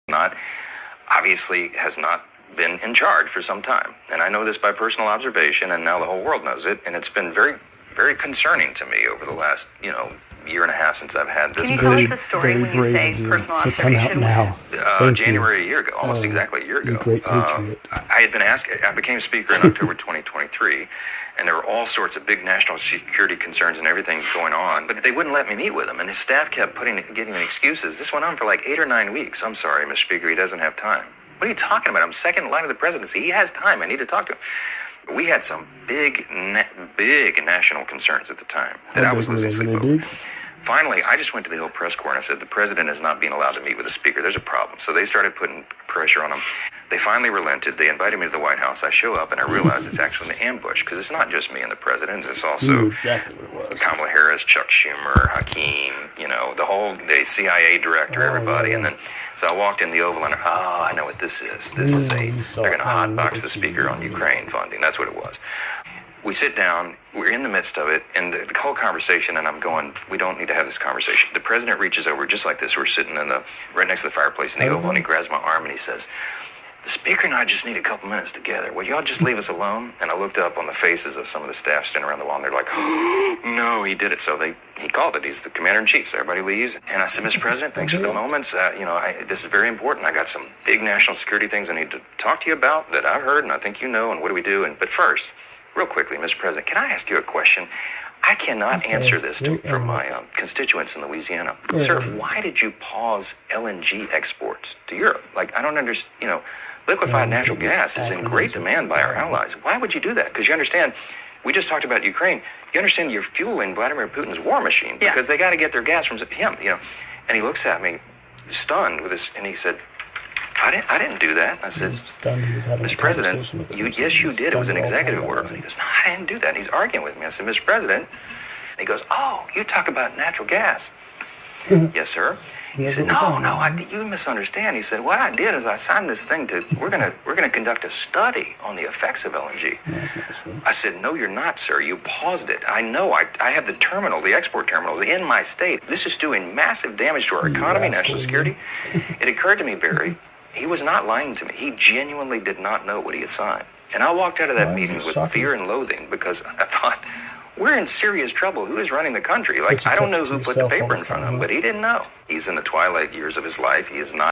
not, obviously has not been in charge for some time. And I know this by personal observation, and now the whole world knows it. And it's been very, very concerning to me over the last, year and a half since I've had this Can you position. tell us a story when you say personal observation? Now. January a year ago, almost exactly a year ago. Great patriot. I had been asked, I became speaker in October 2023, and there were all sorts of big national security concerns and everything going on, but they wouldn't let me meet with him, and his staff kept giving me excuses. This went on for like 8 or 9 weeks. I'm sorry, Mr. Speaker, he doesn't have time. What are you talking about? I'm second in line of the presidency. He has time. I need to talk to him. We had some big national concerns at the time that I was losing sleep over. Finally, I just went to the Hill Press Corps and I said, the president is not being allowed to meet with the speaker. There's a problem. So they started putting pressure on him. They finally relented. They invited me to the White House. I show up and I realize it's actually an ambush because it's not just me and the president. It's also exactly what it was. Kamala Harris, Chuck Schumer, Hakeem, the CIA director, everybody. And then, so I walked in the Oval and I know what this is. This is they're going to hotbox the speaker on Ukraine funding. That's what it was. We sit down, we're in the midst of it, and the whole conversation, and I'm going, we don't need to have this conversation. The president reaches over just like this. We're sitting right next to the fireplace in the Oval, and he grabs my arm and he says, the speaker and I just need a couple minutes together. Will y'all just leave us alone? And I looked up on the faces of some of the staff standing around the wall, and they're like, oh, no, he did it. So he called it. He's the commander-in-chief, so everybody leaves. And I said, Mr. President, thanks for the moments. This is very important. I got some big national security things I need to talk to you about that I've heard, and I think you know, and what do we do? But first, real quickly, Mr. President, can I ask you a question? I cannot answer this from my constituents in Louisiana. Sir, why did you pause LNG exports to Europe? I don't understand, liquefied natural gas is in great demand by our allies. Why would you do that? Because you understand, we just talked about Ukraine. You understand you're fueling Vladimir Putin's war machine because they got to get their gas from him, And he looks at me, stunned with this, and he said, I didn't do that. I said, Mr. President, yes, you did. It was an executive order. And he goes, no, I didn't do that. And he's arguing with me. I said, Mr. President. And he goes, oh, you talk about natural gas. Yes, sir. He said, no, you misunderstand. He said, what I did is I signed this thing we're gonna conduct a study on the effects of LNG. I said, no, you're not, sir. You paused it. I know. I have the export terminals in my state. This is doing massive damage to our economy, national security. It occurred to me, Barry, he was not lying to me. He genuinely did not know what he had signed. And I walked out of that meeting with fear and loathing because I thought, we're in serious trouble. Who is running the country? I don't know who put the paper in front of him, but he didn't know. He's in the twilight years of his life. He is not